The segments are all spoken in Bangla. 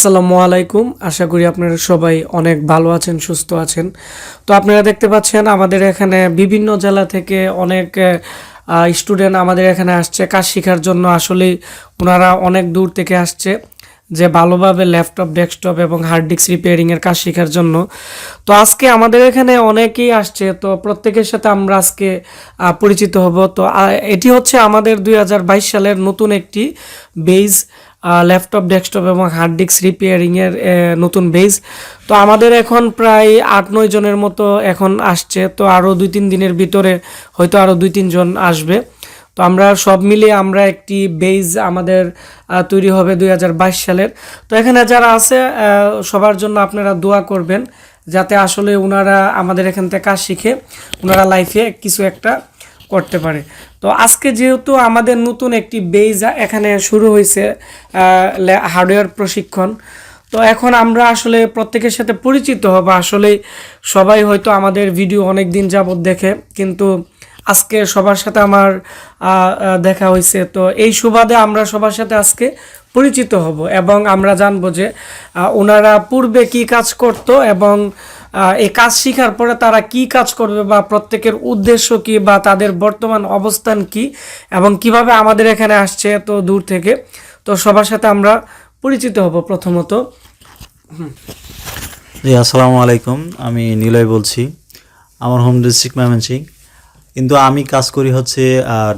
আসসালামু আলাইকুম। আশা করি আপনারা সবাই অনেক ভালো আছেন, সুস্থ আছেন। তো আপনারা দেখতে পাচ্ছেন আমাদের এখানে বিভিন্ন জেলা থেকে অনেক স্টুডেন্ট আমাদের এখানে আসছে কাজ শেখার জন্য। আসলেই ওনারা অনেক দূর থেকে আসছে যে ভালোভাবে ল্যাপটপ, ডেস্কটপ এবং হার্ড ডিস্ক রিপেয়ারিংয়ের কাজ শেখার জন্য। তো আজকে আমাদের এখানে অনেকেই আসছে, তো প্রত্যেকের সাথে আমরা আজকে পরিচিত হব। তো এটি হচ্ছে আমাদের 2022 সালের নতুন একটি বেজ, ল্যাপটপ, ডেস্কটপ এবং হার্ড ডিস্ক রিপেয়ারিংয়ের নতুন বেজ। তো আমাদের এখন প্রায় 8-9 জনের মতো এখন আসছে। তো আরও 2-3 দিনের ভিতরে হয়তো আরও 2-3 জন আসবে। তো আমরা সব মিলিয়ে আমরা একটি বেজ আমাদের তৈরি হবে 2022 সালের। তো এখানে যারা আছে সবার জন্য আপনারা দোয়া করবেন, যাতে আসলে ওনারা আমাদের এখান থেকে কাজ শিখে ওনারা লাইফে কিছু একটা করতে পারে। তো আজকে যেহেতু আমাদের নতুন একটি বেজ এখানে শুরু হয়েছে, হার্ডওয়্যার প্রশিক্ষণ, তো এখন আমরা আসলে প্রত্যেকের সাথে পরিচিত হব। আসলে সবাই হয়তো আমাদের ভিডিও অনেক দিন যাবত দেখে, কিন্তু আজকে সবার সাথে আমার দেখা হয়েছে। তো এই সুবাদে আমরা সবার সাথে আজকে পরিচিত হব এবং আমরা জানবো যে ওনারা পূর্বে কি কাজ করত এবং এই কাজ শেখার পরে তারা কি কাজ করবে, বা প্রত্যেকের উদ্দেশ্য কি, বা তাদের বর্তমান অবস্থান কি, এবং কিভাবে আমাদের এখানে আসছে এত দূর থেকে। তো সবার সাথে আমরা পরিচিত হব প্রথমত। জি, আসসালামু আলাইকুম। আমি নিলয় বলছি। আমার হোম ডিস্ট্রিক্ট ময়মনসিংহ, কিন্তু আমি কাজ করি হচ্ছে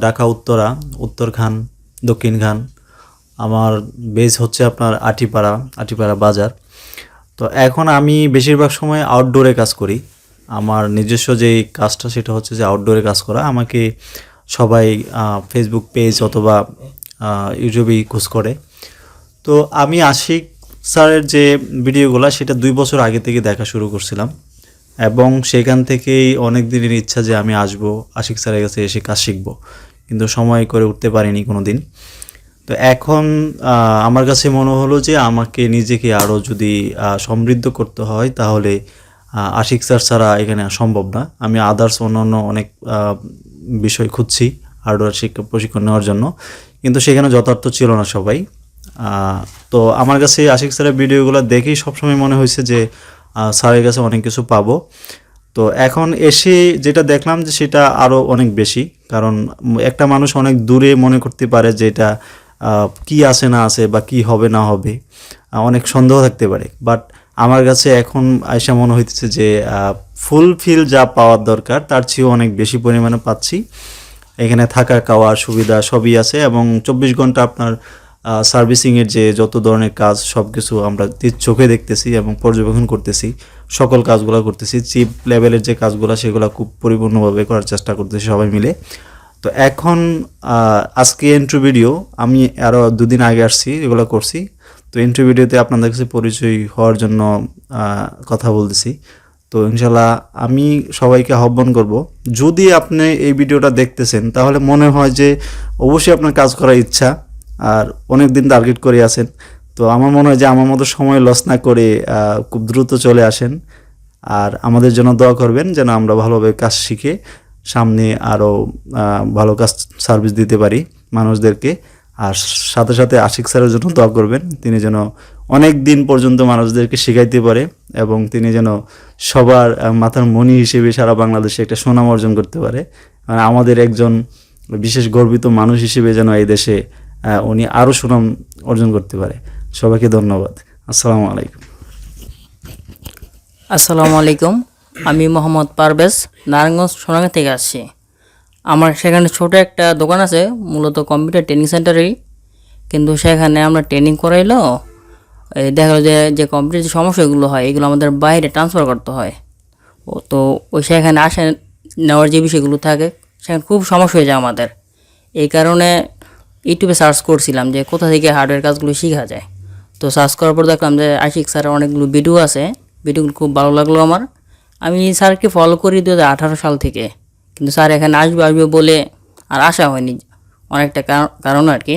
ঢাকা উত্তর খান, দক্ষিণ খান। আমার বেস হচ্ছে আপনার আটিপাড়া বাজার। তো এখন আমি বেশিরভাগ সময় আউটডোরে কাজ করি। আমার নিজস্ব যেই কাজটা সেটা হচ্ছে যে আউটডোরে কাজ করা। আমাকে সবাই ফেসবুক পেজ অথবা ইউটিউবেই খোঁজ করে। তো আমি আশিক স্যারের যে ভিডিওগুলো সেটা 2 বছর আগে থেকে দেখা শুরু করছিলাম, এবং সেখান থেকেই অনেক দিনের ইচ্ছা যে আমি আসবো, আশিক স্যারের কাছে এসে কাজ শিখবো, কিন্তু সময় করে উঠতে পারিনি কোনো দিন। তো এখন আমার কাছে মনে হলো যে আমাকে নিজেকে আরও যদি সমৃদ্ধ করতে হয়, তাহলে আশিক স্যার ছাড়া এখানে সম্ভব না। আমি আদার্স অন্যান্য অনেক বিষয় খুঁজছি হার্ডওয়্যার শিক্ষা প্রশিক্ষণ নেওয়ার জন্য, কিন্তু সেখানে যথার্থ ছিল না সবাই। তো আমার কাছে আশিক স্যারের ভিডিওগুলো দেখেই সবসময় মনে হয়েছে যে স্যারের কাছে অনেক কিছু পাবো। তো এখন এসে যেটা দেখলাম যে সেটা আরও অনেক বেশি, কারণ একটা মানুষ অনেক দূরে মনে করতে পারে যে এটা কি আছে না আছে বা কি হবে না হবে, অনেক সন্দেহ থাকতে পারে। বাট আমার কাছে এখন আয়সা মনে হইতেছে যে ফুলফিল যা পাওয়ার দরকার তার চেয়েও অনেক বেশি পরিমাণে পাচ্ছি। এখানে থাকা খাওয়ার সুবিধা সবই আছে, এবং 24 ঘন্টা আপনার সার্ভিসিংয়ের যে যত ধরনের কাজ সব কিছু আমরা চোখে দেখতেছি এবং পর্যবেক্ষণ করতেছি। সকল কাজগুলো করতেছি, চিপ লেভেলের যে কাজগুলো সেগুলো খুব পরিপূর্ণভাবে করার চেষ্টা করতেছি সবাই মিলে। তো এখন আজকে এন্ট্রি ভিডিও, আমি আরও 2 দিন আগে আসছি, এগুলো করছি। তো এন্ট্রি ভিডিওতে আপনাদের কাছে পরিচয় হওয়ার জন্য কথা বলতেছি। তো ইনশাল্লাহ আমি সবাইকে আহ্বান করব, যদি আপনি এই ভিডিওটা দেখতেছেন তাহলে মনে হয় যে অবশ্যই আপনার কাজ করার ইচ্ছা আর অনেক দিন টার্গেট করে আছেন। তো আমার মনে হয় যে আমার মতো সময় লস না করে খুব দ্রুত চলে আসেন, আর আমাদের জন্য দোয়া করবেন যেন আমরা ভালোভাবে কাজ শিখে সামনে আরও ভালো কাজ সার্ভিস দিতে পারি মানুষদেরকে। আর সাথে সাথে আশিক স্যারের জন্য দোয়া করবেন, তিনি যেন অনেক দিন পর্যন্ত মানুষদেরকে শেখাইতে পারে, এবং তিনি যেন সবার মাথার মণি হিসেবে সারা বাংলাদেশে একটা সুনাম অর্জন করতে পারে। মানে আমাদের একজন বিশেষ গর্বিত মানুষ হিসেবে যেন এই দেশে উনি আরও সুনাম অর্জন করতে পারে। সবাইকে ধন্যবাদ। আসসালামু আলাইকুম। আসসালামু আলাইকুম। আমি মোহাম্মদ পারভেজ, নারায়ণগঞ্জ সোনাঙ্গা থেকে আসছি। আমার সেখানে ছোট একটা দোকান আছে, মূলত কম্পিউটার ট্রেনিং সেন্টারেই। কিন্তু সেখানে আমরা ট্রেনিং করাইলো দেখা গেলো যে কম্পিউটার যে সমস্যাগুলো হয় এগুলো আমাদের বাইরে ট্রান্সফার করতে হয়। তো ওই সেখানে আসে নেওয়ার যে বিষয়গুলো থাকে সেখানে খুব সমস্যা হয়ে যায় আমাদের। এই কারণে ইউটিউবে সার্চ করছিলাম যে কোথা থেকে হার্ডওয়্যার কাজগুলো শেখা যায়। তো সার্চ করার পর দেখলাম যে আশিক স্যারের অনেকগুলো ভিডিও আছে, ভিডিওগুলো খুব ভালো লাগলো আমার। আমি স্যারকে ফলো করি 2018 সাল থেকে, কিন্তু স্যার এখানে আসবে বলে আর আসা হয়নি অনেকটা কারণ আর কি।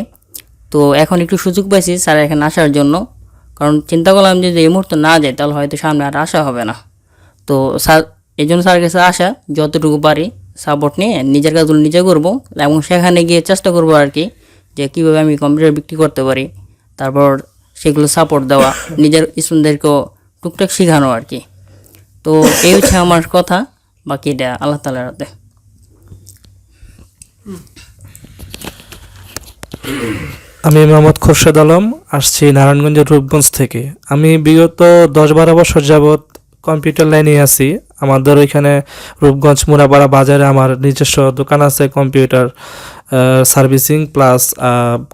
তো এখন একটু সুযোগ পাইছি স্যার এখানে আসার জন্য, কারণ চিন্তা করলাম যে এই মুহূর্তে না যায় তাহলে হয়তো সামনে আর আসা হবে না। তো স্যার এই জন্য স্যারের কাছে আসা, যতটুকু পারি সাপোর্ট নিয়ে নিজের কাজগুলো নিজে করবো, এবং সেখানে গিয়ে চেষ্টা করবো আর কি যে কীভাবে আমি কম্পিউটার বিক্রি করতে পারি। তারপর সেগুলো সাপোর্ট দেওয়া, নিজের স্টুডেন্টদেরকেও টুকটাক শেখানো আর কি। তো এই হচ্ছে আমার কথা, বাকি এটা আল্লাহ তাআলার হাতে। আমি মোহাম্মদ খোরশেদ আলম, আসছি নারায়ণগঞ্জের রূপগঞ্জ থেকে। আমি বিগত 10-12 বছর যাবৎ কম্পিউটার লাইনে আছি। আমাদের ওইখানে রূপগঞ্জ মুরাপাড়া বাজারে আমার নিজস্ব দোকান আছে, কম্পিউটার সার্ভিসিং প্লাস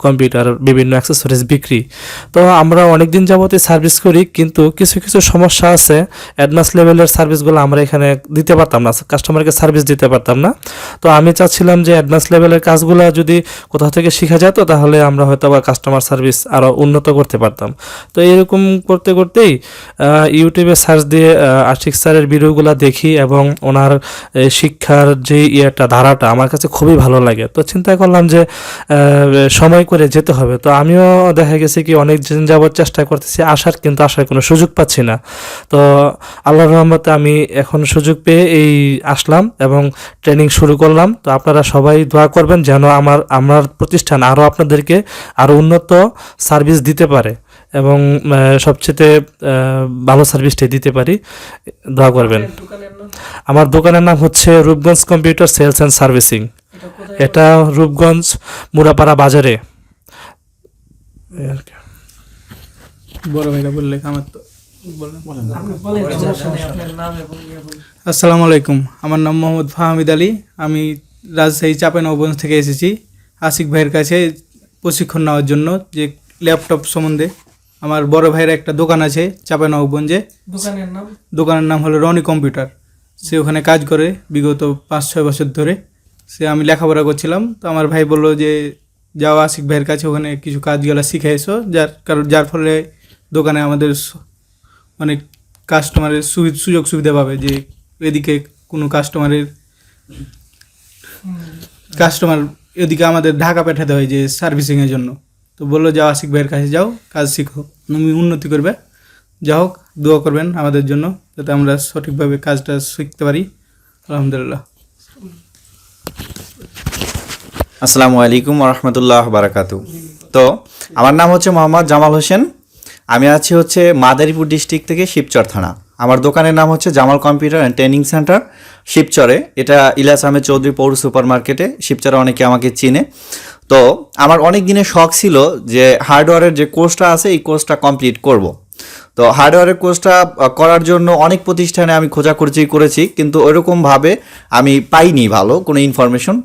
কম্পিউটার বিভিন্ন অ্যাক্সেসরিজ বিক্রি। তো আমরা অনেক দিন যাবতই সার্ভিস করি, কিন্তু কিছু কিছু সমস্যা আছে। অ্যাডভান্স লেভেলের সার্ভিসগুলো আমরা এখানে দিতে পারতাম না, কাস্টমারকে সার্ভিস দিতে পারতাম না। তো আমি চাচ্ছিলাম যে অ্যাডভান্স লেভেলের কাজগুলো যদি কোথাও থেকে শেখা যেত, তাহলে আমরা হয়তো বা কাস্টমার সার্ভিস আরও উন্নত করতে পারতাম। তো এরকম করতে করতেই ইউটিউবে সার্চ দিয়ে আশিক স্যারের ভিডিওগুলো দেখি এবং ওনার শিক্ষার যে ধারাটা আমার কাছে খুবই ভালো লাগে। তো চিন্তা করলাম যে সময় করে যেতে হবে। তো আমিও দেখা গেছে কি অনেক দিন যাবত চেষ্টা করতেছি আসার, কিন্তু আসার কোনো সুযোগ পাচ্ছি না। তো আল্লাহর রহমতে আমি এখন সুযোগ পেয়ে এই আসলাম এবং ট্রেনিং শুরু করলাম। তো আপনারা সবাই দোয়া করবেন যেন আমার প্রতিষ্ঠান আরও আপনাদেরকে আরও উন্নত সার্ভিস দিতে পারে এবং সবচেয়ে ভালো সার্ভিসটাই দিতে পারি। দোয়া করবেন। আমার দোকানের নাম হচ্ছে Rupganj computer sales and servicing. এটা রূপগঞ্জ মুরাপাড়া বাজারে। বড় ভাইরা বললে আমার তো আসসালামু আলাইকুম, আমার নাম মোহাম্মদ ফাহমিদ আলী। আমি রাজশাহী চাঁপাইনবাবগঞ্জ থেকে এসেছি আশিক ভাইয়ের কাছে প্রশিক্ষণ নেওয়ার জন্য, যে ল্যাপটপ সম্বন্ধে। আমার বড় ভাইয়ের একটা দোকান আছে চাঁপাইনবাবগঞ্জে, দোকানের নাম হলো রনি কম্পিউটার। সে ওখানে কাজ করে বিগত 5-6 বছর ধরে। আমি লেখাপড়া করছিলাম, তো আমার ভাই বললো যে যাও আশিক ভাইয়ের কাছে, ওখানে কিছু কাজগুলো শিখে এসো, যার ফলে দোকানে আমাদের অনেক কাস্টমারের সুযোগ সুবিধা পাবে, যে এদিকে কোনো কাস্টমার এদিকে আমাদের ঢাকা পাঠাতে হয় যে সার্ভিসিংয়ের জন্য। তো বললো যাও আশিক ভাইয়ের কাছে যাও, কাজ শিখো, তুমি উন্নতি করবে। যা হোক, দোয়া করবেন আমাদের জন্য যাতে আমরা সঠিকভাবে কাজটা শিখতে পারি। আলহামদুলিল্লাহ। আসসালামু আলাইকুম রহমতুল্লাহ বারাকাতু। তো আমার নাম হচ্ছে মোহাম্মদ জামাল হোসেন। আমি আছি হচ্ছে মাদারীপুর ডিস্ট্রিক্ট থেকে শিবচর থানা। আমার দোকানের নাম হচ্ছে Jamal computer and training centre, শিবচরে। এটা ইলিয়াস আহমেদ চৌধুরী পৌর সুপার মার্কেটে। শিবচরে অনেকে আমাকে চিনে। তো আমার অনেক দিনের শখ ছিল যে হার্ডওয়্যারের যে কোর্সটা আছে এই কোর্সটা কমপ্লিট করব। তো হার্ডওয়্যারের কোর্সটা করার জন্য অনেক প্রতিষ্ঠানে আমি খোঁজাখুঁজি করেছি, কিন্তু ওইরকমভাবে আমি পাইনি ভালো কোনো ইনফরমেশন।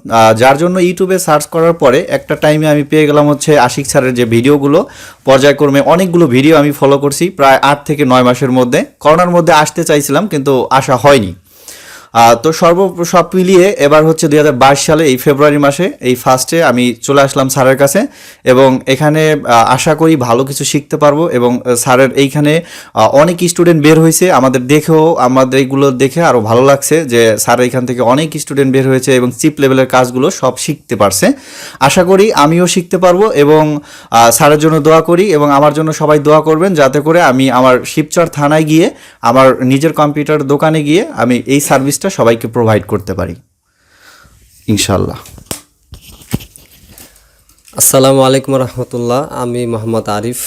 যার জন্য ইউটিউবে সার্চ করার পরে একটা টাইমে আমি পেয়ে গেলাম হচ্ছে আশিক স্যারের যে ভিডিওগুলো, পর্যায়ক্রমে অনেকগুলো ভিডিও আমি ফলো করছি প্রায় 8 থেকে 9 মাসের মধ্যে। করোনার মধ্যে আসতে চাইছিলাম কিন্তু আসা হয়নি। তো সব মিলিয়ে এবার হচ্ছে 2022 সালে এই ফেব্রুয়ারি মাসে এই ফার্স্টে আমি চলে আসলাম স্যারের কাছে, এবং এখানে আশা করি ভালো কিছু শিখতে পারবো। এবং স্যারের এইখানে অনেক স্টুডেন্ট বের হয়েছে, আমাদের এইগুলো দেখে আরও ভালো লাগছে যে স্যার এইখান থেকে অনেক স্টুডেন্ট বের হয়েছে এবং চিপ লেভেলের কাজগুলো সব শিখতে পারছে। আশা করি আমিও শিখতে পারবো, এবং স্যারের জন্য দোয়া করি এবং আমার জন্য সবাই দোয়া করবেন, যাতে করে আমি আমার শিবচর থানায় গিয়ে আমার নিজের কম্পিউটার দোকানে গিয়ে আমি এই সার্ভিসটা সবাইকে প্রোভাইড করতে পারি ইনশাআল্লাহ। আসসালামু আলাইকুম রহমতুল্লাহ। আমি মোহাম্মদ আরিফ,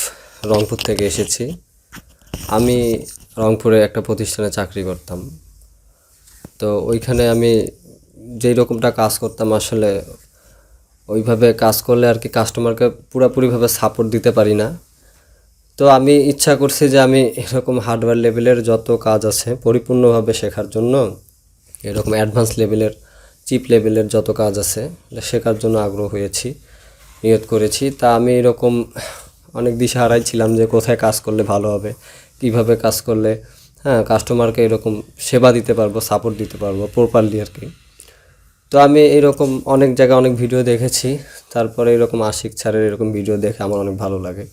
রংপুর থেকে এসেছি। আমি রংপুরে একটা প্রতিষ্ঠানে চাকরি করতাম। তো ওইখানে আমি যেই রকমটা কাজ করতাম, আসলে ওইভাবে কাজ করলে আর কি কাস্টমারকে পুরোপুরিভাবে সাপোর্ট দিতে পারি না। তো আমি ইচ্ছা করছি যে আমি এরকম হার্ডওয়্যার লেভেলের যত কাজ আছে পরিপূর্ণভাবে শেখার জন্য, এরকম অ্যাডভান্স লেভেলের চিপ লেভেলের যত কাজ আছে শেখার জন্য আগ্রহ হয়েছি, নিয়ত করেছি। তা আমি এরকম অনেক দিশাহারাই ছিলাম যে কোথায় কাজ করলে ভালো হবে, কিভাবে কাজ করলে কাস্টমারকে এরকম সেবা দিতে পারবো, সাপোর্ট দিতে পারবো প্রপারলি আর কি। তো আমি এরকম অনেক জায়গায় অনেক ভিডিও দেখেছি, তারপরে এরকম আশিক স্যারের এরকম ভিডিও দেখে আমার অনেক ভালো লাগে।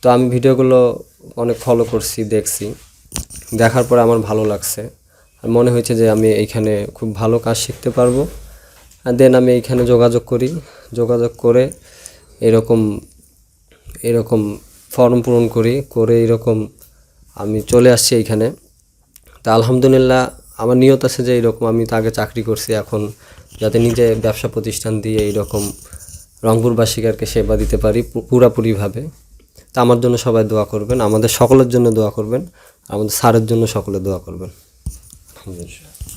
তো আমি ভিডিওগুলো অনেক ফলো করছি, দেখছি, দেখার পরে আমার ভালো লাগছে। আর মনে হয়েছে যে আমি এইখানে খুব ভালো কাজ শিখতে পারবো। আর দেন আমি এইখানে যোগাযোগ করে এরকম ফর্ম পূরণ করে এরকম আমি চলে আসছি এইখানে। তা আলহামদুলিল্লাহ আমার নিয়ত আছে যে এরকম আমি তো আগে চাকরি করছি, এখন যাতে নিজে ব্যবসা প্রতিষ্ঠান দিয়ে এইরকম রংপুরবাসীকে সেবা দিতে পারি পুরাপুরিভাবে। তো আমার জন্য সবাই দোয়া করবেন, আমাদের সকলের জন্য দোয়া করবেন, আমাদের স্যারের জন্য সকলে দোয়া করবেন। আলহামদুলিল্লাহ।